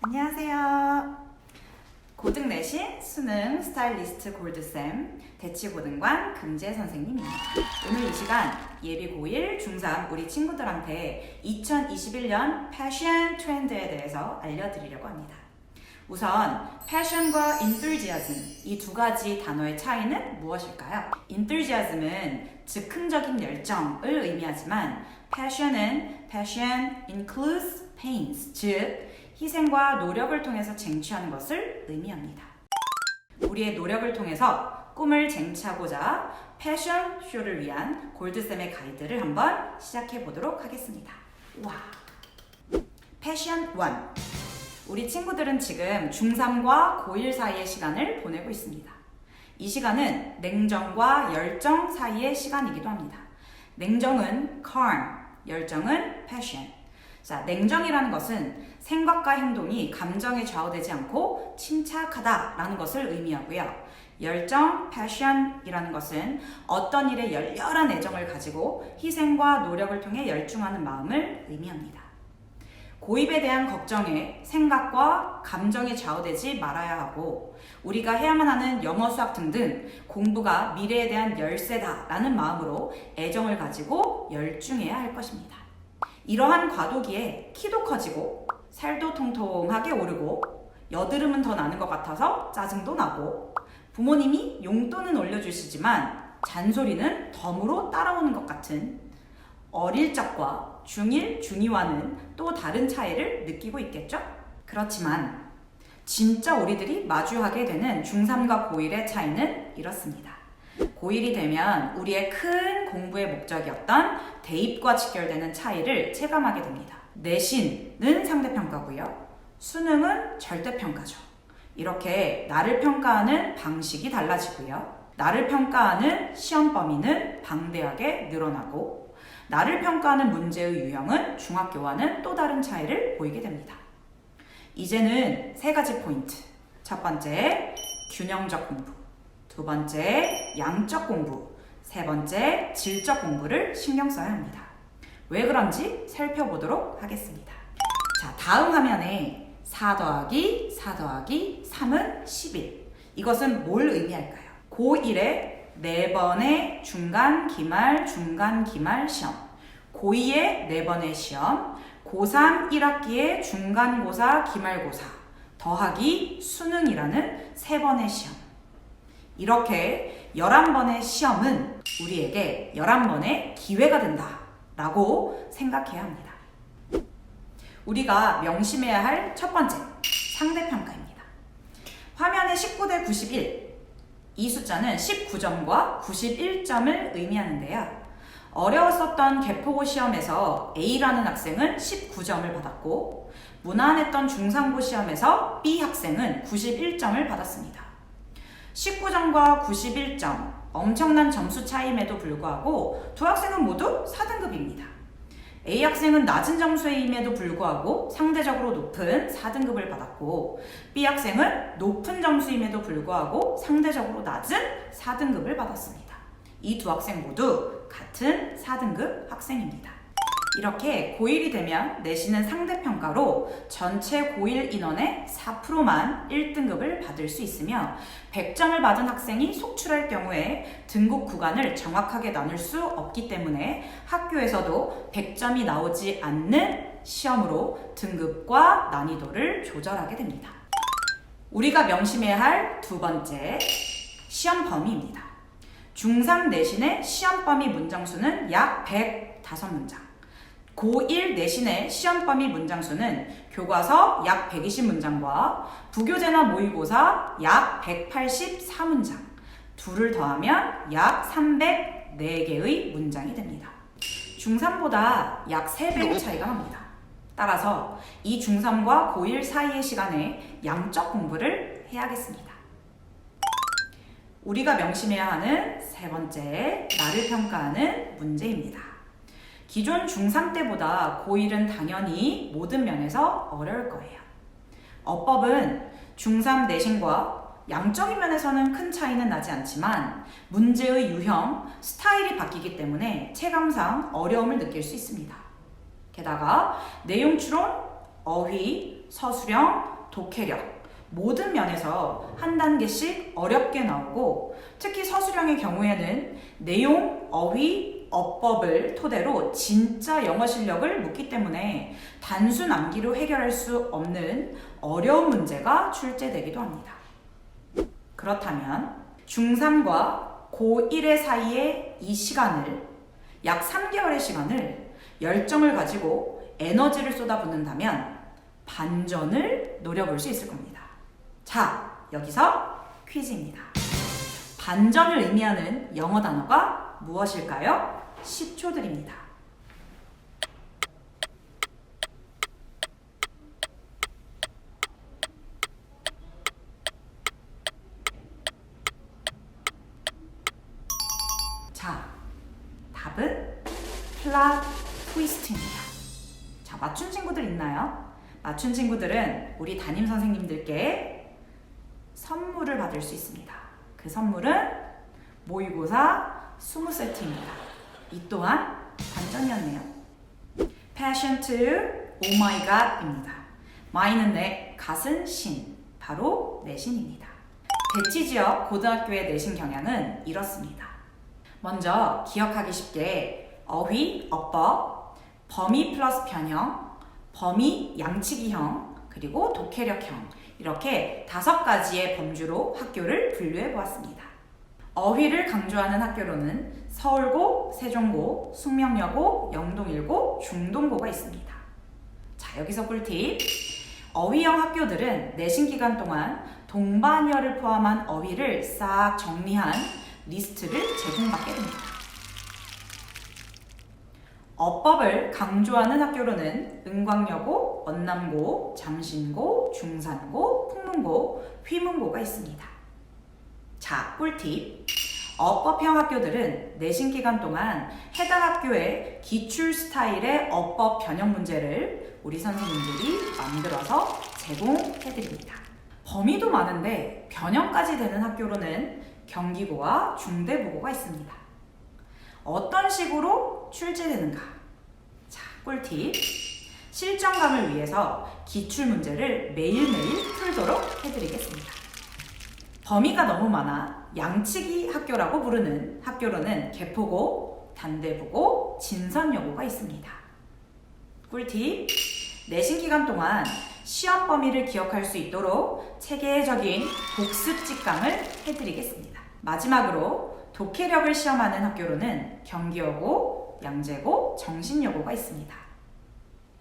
안녕하세요. 고등 내신 수능 스타일리스트 골드쌤 대치고등관 금재 선생님입니다. 오늘 이 시간 예비 고1, 중3 우리 친구들한테 2021년 패션 트렌드에 대해서 알려드리려고 합니다. 우선 패션과 enthusiasm 이 두 가지 단어의 차이는 무엇일까요? enthusiasm은 즉흥적인 열정을 의미하지만 passion includes pains, 즉 희생과 노력을 통해서 쟁취하는 것을 의미합니다. 우리의 노력을 통해서 꿈을 쟁취하고자 패션쇼를 위한 골드쌤의 가이드를 한번 시작해 보도록 하겠습니다. 와, 패션 1. 우리 친구들은 지금 중3과 고1 사이의 시간을 보내고 있습니다. 이 시간은 냉정과 열정 사이의 시간이기도 합니다. 냉정은 calm, 열정은 passion. 자, 냉정이라는 것은 생각과 행동이 감정에 좌우되지 않고 침착하다라는 것을 의미하고요. 열정, passion이라는 것은 어떤 일에 열렬한 애정을 가지고 희생과 노력을 통해 열중하는 마음을 의미합니다. 고입에 대한 걱정에 생각과 감정이 좌우되지 말아야 하고 우리가 해야만 하는 영어, 수학 등등 공부가 미래에 대한 열쇠다라는 마음으로 애정을 가지고 열중해야 할 것입니다. 이러한 과도기에 키도 커지고 살도 통통하게 오르고 여드름은 더 나는 것 같아서 짜증도 나고 부모님이 용돈은 올려주시지만 잔소리는 덤으로 따라오는 것 같은 어릴 적과 중1, 중2와는 또 다른 차이를 느끼고 있겠죠? 그렇지만 진짜 우리들이 마주하게 되는 중3과 고1의 차이는 이렇습니다. 고1이 되면 우리의 큰 공부의 목적이었던 대입과 직결되는 차이를 체감하게 됩니다. 내신은 상대평가고요. 수능은 절대평가죠. 이렇게 나를 평가하는 방식이 달라지고요. 나를 평가하는 시험 범위는 방대하게 늘어나고 나를 평가하는 문제의 유형은 중학교와는 또 다른 차이를 보이게 됩니다. 이제는 세 가지 포인트. 첫 번째, 균형적 공부. 두 번째, 양적 공부. 세 번째, 질적 공부를 신경 써야 합니다. 왜 그런지 살펴보도록 하겠습니다. 자, 다음 화면에 4 더하기 4 더하기 3은 11. 이것은 뭘 의미할까요? 고1에 4번의 중간, 기말 시험, 고2의 4번의 시험, 고3 1학기의 중간고사, 기말고사, 더하기 수능이라는 3번의 시험. 이렇게 11번의 시험은 우리에게 11번의 기회가 된다라고 생각해야 합니다. 우리가 명심해야 할 첫 번째, 상대평가입니다. 화면에 19대 91, 이 숫자는 19점과 91점을 의미하는데요. 어려웠었던 개포고 시험에서 A라는 학생은 19점을 받았고 무난했던 중상고 시험에서 B 학생은 91점을 받았습니다. 19점과 91점, 엄청난 점수 차이임에도 불구하고 두 학생은 모두 4등급입니다. A 학생은 낮은 점수임에도 불구하고 상대적으로 높은 4등급을 받았고 B 학생은 높은 점수임에도 불구하고 상대적으로 낮은 4등급을 받았습니다. 이 두 학생 모두 같은 4등급 학생입니다. 이렇게 고1이 되면 내신은 상대평가로 전체 고1 인원의 4%만 1등급을 받을 수 있으며 100점을 받은 학생이 속출할 경우에 등급 구간을 정확하게 나눌 수 없기 때문에 학교에서도 100점이 나오지 않는 시험으로 등급과 난이도를 조절하게 됩니다. 우리가 명심해야 할 두 번째, 시험 범위입니다. 중3 내신의 시험 범위 문장 수는 약 105문장. 고1 내신의 시험 범위 문장 수는 교과서 약 120문장과 부교재나 모의고사 약 184문장. 둘을 더하면 약 304개의 문장이 됩니다. 중3보다 약 3배의 차이가 납니다. 따라서 이 중3과 고1 사이의 시간에 양적 공부를 해야겠습니다. 우리가 명심해야 하는 세 번째, 나를 평가하는 문제입니다. 기존 중3 때보다 고1은 당연히 모든 면에서 어려울 거예요. 어법은 중3 내신과 양적인 면에서는 큰 차이는 나지 않지만 문제의 유형, 스타일이 바뀌기 때문에 체감상 어려움을 느낄 수 있습니다. 게다가 내용 추론, 어휘, 서술형, 독해력 모든 면에서 한 단계씩 어렵게 나오고 특히 서술형의 경우에는 내용, 어휘, 어법을 토대로 진짜 영어 실력을 묻기 때문에 단순 암기로 해결할 수 없는 어려운 문제가 출제되기도 합니다. 그렇다면 중3과 고1의 사이에 이 시간을 약 3개월의 시간을 열정을 가지고 에너지를 쏟아붓는다면 반전을 노려볼 수 있을 겁니다. 자, 여기서 퀴즈입니다. 반전을 의미하는 영어 단어가 무엇일까요? 10초 드립니다. 자, 답은 플롯 트위스트입니다. 자, 맞춘 친구들 있나요? 맞춘 친구들은 우리 담임 선생님들께 선물을 받을 수 있습니다. 그 선물은 모의고사 20세트입니다. 이 또한 반전이었네요. Passion to Oh My God입니다. my는 내, gat은 신, 바로 내신입니다. 대치지역 고등학교의 내신 경향은 이렇습니다. 먼저 기억하기 쉽게 어휘, 어법, 범위 플러스 변형, 범위 양치기형, 그리고 독해력형 이렇게 5가지의 범주로 학교를 분류해 보았습니다. 어휘를 강조하는 학교로는 서울고, 세종고, 숙명여고, 영동일고, 중동고가 있습니다. 자, 여기서 꿀팁. 어휘형 학교들은 내신 기간 동안 동반어를 포함한 어휘를 싹 정리한 리스트를 제공받게 됩니다. 어법을 강조하는 학교로는 은광여고, 언남고, 잠신고, 중산고, 풍문고, 휘문고가 있습니다. 자, 꿀팁. 어법형 학교들은 내신 기간 동안 해당 학교의 기출 스타일의 어법 변형 문제를 우리 선생님들이 만들어서 제공해드립니다. 범위도 많은데 변형까지 되는 학교로는 경기고와 중대부고가 있습니다. 어떤 식으로 출제되는가? 자, 꿀팁. 실전감을 위해서 기출 문제를 매일매일 풀도록 해드리겠습니다. 범위가 너무 많아 양치기 학교라고 부르는 학교로는 개포고, 단대부고, 진선여고가 있습니다. 꿀팁. 내신 기간 동안 시험 범위를 기억할 수 있도록 체계적인 복습 직강을 해드리겠습니다. 마지막으로 독해력을 시험하는 학교로는 경기여고, 양재고, 정신여고가 있습니다.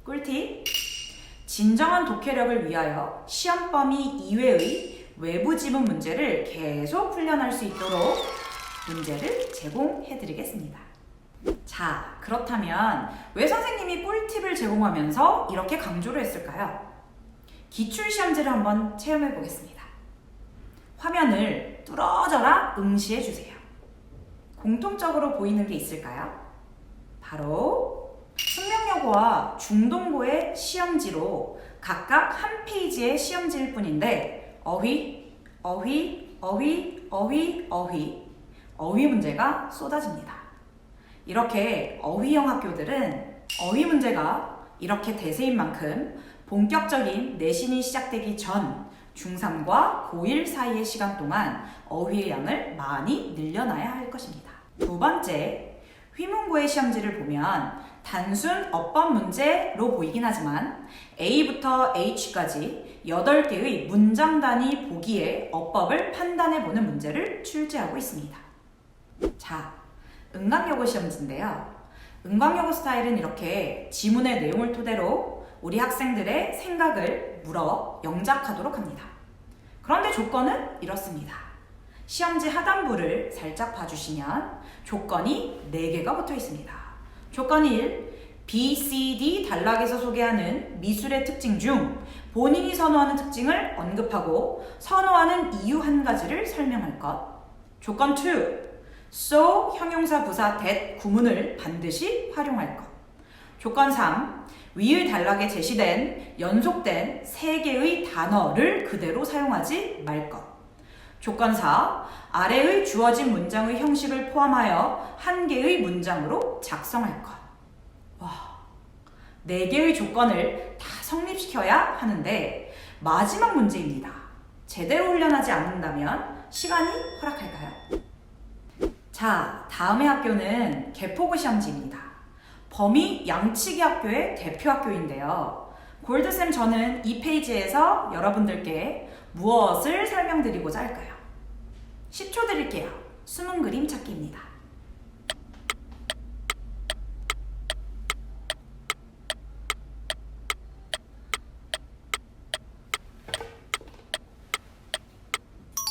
꿀팁. 진정한 독해력을 위하여 시험 범위 이외의 외부 지문 문제를 계속 훈련할 수 있도록 문제를 제공해드리겠습니다. 자, 그렇다면 왜 선생님이 꿀팁을 제공하면서 이렇게 강조를 했을까요? 기출시험지를 한번 체험해 보겠습니다. 화면을 뚫어져라 응시해주세요. 공통적으로 보이는 게 있을까요? 바로 숙명여고와 중동고의 시험지로 각각 한 페이지의 시험지일 뿐인데 어휘 문제가 쏟아집니다. 이렇게 어휘형 학교들은 어휘 문제가 이렇게 대세인 만큼 본격적인 내신이 시작되기 전 중3과 고1 사이의 시간 동안 어휘의 양을 많이 늘려놔야 할 것입니다. 두 번째, 휘문고의 시험지를 보면 단순 어법 문제로 보이긴 하지만 A부터 H까지 8개의 문장 단위 보기에 어법을 판단해보는 문제를 출제하고 있습니다. 자, 은광여고 시험지인데요. 은광여고 스타일은 이렇게 지문의 내용을 토대로 우리 학생들의 생각을 물어 영작하도록 합니다. 그런데 조건은 이렇습니다. 시험지 하단부를 살짝 봐주시면 조건이 4개가 붙어 있습니다. 조건 1, B, C, D 단락에서 소개하는 미술의 특징 중 본인이 선호하는 특징을 언급하고 선호하는 이유 한 가지를 설명할 것. 조건 2, so 형용사 부사 that 구문을 반드시 활용할 것. 조건 3, 위의 단락에 제시된 연속된 3개의 단어를 그대로 사용하지 말 것. 조건 4, 아래의 주어진 문장의 형식을 포함하여 1개의 문장으로 작성할 것. 와, 4개의 조건을 다 성립시켜야 하는데 마지막 문제입니다. 제대로 훈련하지 않는다면 시간이 허락할까요? 자, 다음의 학교는 개포구 시험지입니다. 범위 양치기 학교의 대표 학교인데요. 골드쌤 저는 이 페이지에서 여러분들께 무엇을 설명드리고자 할까요? 10초 드릴게요. 숨은 그림 찾기입니다.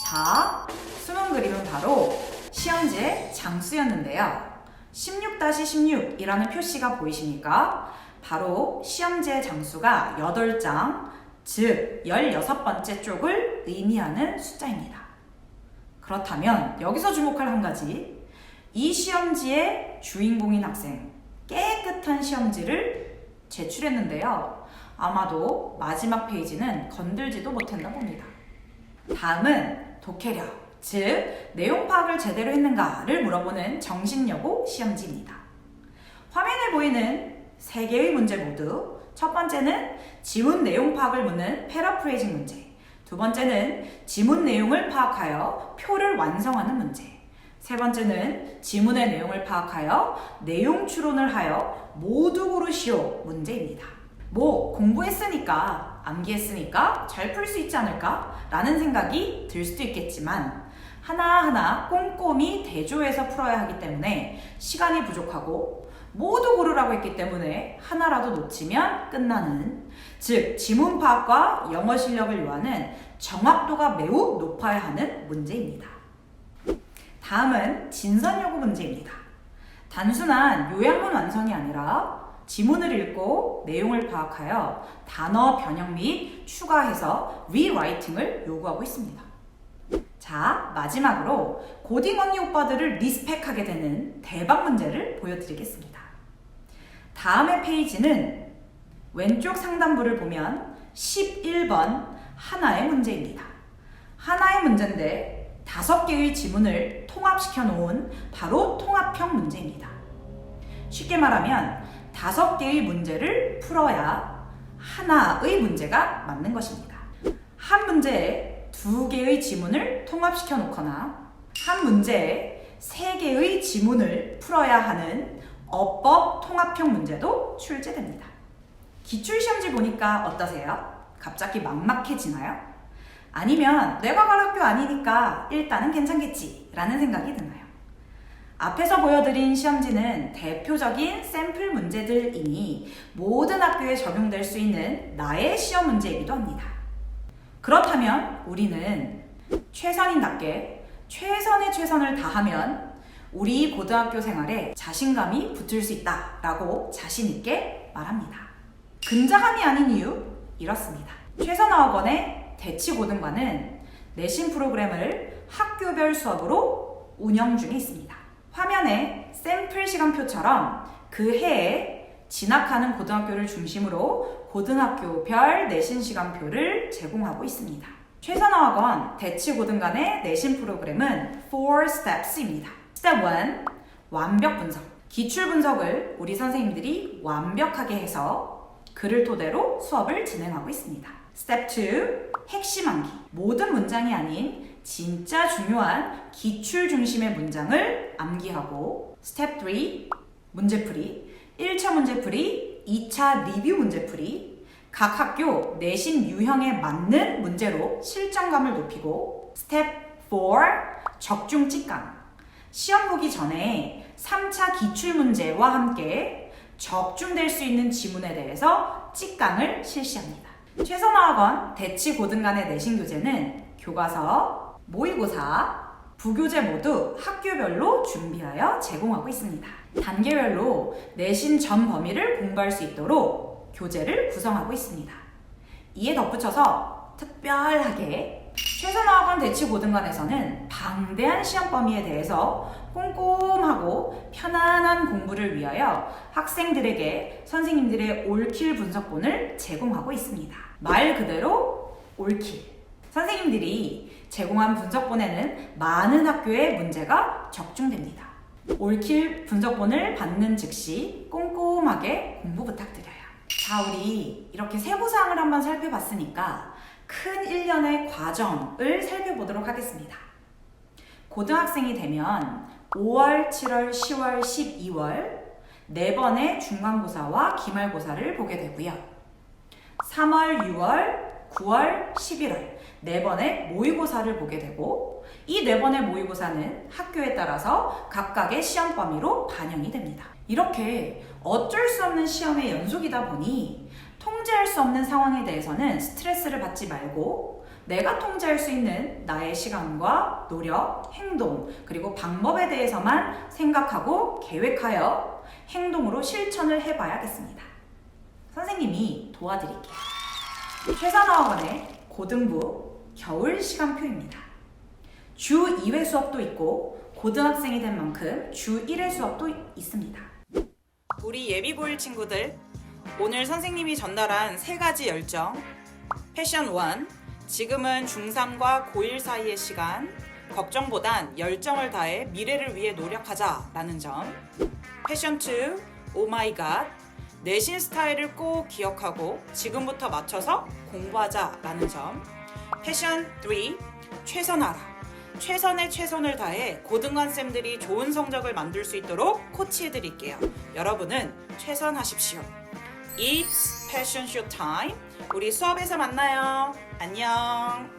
자, 숨은 그림은 바로 시험지의 장수였는데요. 16-16이라는 표시가 보이십니까? 바로 시험지의 장수가 8장, 즉 16번째 쪽을 의미하는 숫자입니다. 그렇다면 여기서 주목할 한 가지, 이 시험지의 주인공인 학생, 깨끗한 시험지를 제출했는데요. 아마도 마지막 페이지는 건들지도 못했나 봅니다. 다음은 독해력, 즉 내용 파악을 제대로 했는가를 물어보는 정신여고 시험지입니다. 화면에 보이는 3개의 문제 모두 첫 번째는 지문 내용 파악을 묻는 패러프레이징 문제, 두 번째는 지문 내용을 파악하여 표를 완성하는 문제, 세 번째는 지문의 내용을 파악하여 내용 추론을 하여 모두 고르시오 문제입니다. 뭐 공부했으니까 암기했으니까 잘 풀 수 있지 않을까? 라는 생각이 들 수도 있겠지만 하나하나 꼼꼼히 대조해서 풀어야 하기 때문에 시간이 부족하고 모두 고르라고 했기 때문에 하나라도 놓치면 끝나는, 즉 지문 파악과 영어 실력을 요하는 정확도가 매우 높아야 하는 문제입니다. 다음은 진선요구 문제입니다. 단순한 요약문 완성이 아니라 지문을 읽고 내용을 파악하여 단어 변형 및 추가해서 리라이팅을 요구하고 있습니다. 자, 마지막으로 고딩 언니 오빠들을 리스펙하게 되는 대박 문제를 보여드리겠습니다. 다음의 페이지는 왼쪽 상단부를 보면 11번 하나의 문제입니다. 하나의 문제인데 5개의 지문을 통합시켜 놓은 바로 통합형 문제입니다. 쉽게 말하면 5개의 문제를 풀어야 하나의 문제가 맞는 것입니다. 한 문제에 2개의 지문을 통합시켜 놓거나 한 문제에 3개의 지문을 풀어야 하는 어법 통합형 문제도 출제됩니다. 기출시험지 보니까 어떠세요? 갑자기 막막해지나요? 아니면 내가 갈 학교 아니니까 일단은 괜찮겠지 라는 생각이 드나요? 앞에서 보여드린 시험지는 대표적인 샘플 문제들이니 모든 학교에 적용될 수 있는 나의 시험 문제이기도 합니다. 그렇다면 우리는 최선인답게 최선의 최선을 다하면 우리 고등학교 생활에 자신감이 붙을 수 있다라고 자신있게 말합니다. 근자감이 아닌 이유 이렇습니다. 최선어학원의 대치고등과는 내신 프로그램을 학교별 수업으로 운영 중에 있습니다. 화면에 샘플 시간표처럼 그 해에 진학하는 고등학교를 중심으로 고등학교별 내신 시간표를 제공하고 있습니다. 최선어학원 대치고등간의 내신 프로그램은 4 steps입니다. Step 1, 완벽 분석. 기출 분석을 우리 선생님들이 완벽하게 해서 그를 토대로 수업을 진행하고 있습니다. Step 2, 핵심 암기. 모든 문장이 아닌 진짜 중요한 기출 중심의 문장을 암기하고, Step 3, 문제풀이. 1차 문제풀이, 2차 리뷰 문제풀이. 각 학교 내신 유형에 맞는 문제로 실전감을 높이고, Step 4, 적중 직강. 시험 보기 전에 3차 기출 문제와 함께 적중될 수 있는 지문에 대해서 직강을 실시합니다. 최선어학원 대치고등간의 내신 교재는 교과서, 모의고사, 부교재 모두 학교별로 준비하여 제공하고 있습니다. 단계별로 내신 전 범위를 공부할 수 있도록 교재를 구성하고 있습니다. 이에 덧붙여서 특별하게 최선어학원 대치고등관에서는 방대한 시험 범위에 대해서 꼼꼼하고 편안한 공부를 위하여 학생들에게 선생님들의 올킬 분석본을 제공하고 있습니다. 말 그대로 올킬. 선생님들이 제공한 분석본에는 많은 학교의 문제가 적중됩니다. 올킬 분석본을 받는 즉시 꼼꼼하게 공부 부탁드려요. 자, 우리 이렇게 세부사항을 한번 살펴봤으니까 큰 일련의 과정을 살펴보도록 하겠습니다. 고등학생이 되면 5월, 7월, 10월, 12월 4번의 중간고사와 기말고사를 보게 되고요. 3월, 6월, 9월, 11월 4번의 모의고사를 보게 되고 이 4번의 모의고사는 학교에 따라서 각각의 시험 범위로 반영이 됩니다. 이렇게 어쩔 수 없는 시험의 연속이다 보니 통제할 수 없는 상황에 대해서는 스트레스를 받지 말고 내가 통제할 수 있는 나의 시간과 노력, 행동, 그리고 방법에 대해서만 생각하고 계획하여 행동으로 실천을 해봐야겠습니다. 선생님이 도와드릴게요. 최선화학원의 고등부 겨울 시간표입니다. 주 2회 수업도 있고 고등학생이 된 만큼 주 1회 수업도 있습니다. 우리 예비고1 친구들, 오늘 선생님이 전달한 3가지 열정. 패션 1, 지금은 중3과 고1 사이의 시간, 걱정보단 열정을 다해 미래를 위해 노력하자 라는 점. 패션 2, 오마이갓, 내신 스타일을 꼭 기억하고 지금부터 맞춰서 공부하자 라는 점. 패션 3, 최선하라, 최선의 최선을 다해 고등관쌤들이 좋은 성적을 만들 수 있도록 코치해드릴게요. 여러분은 최선하십시오. It's Passion Show Time. 우리 수업에서 만나요. 안녕.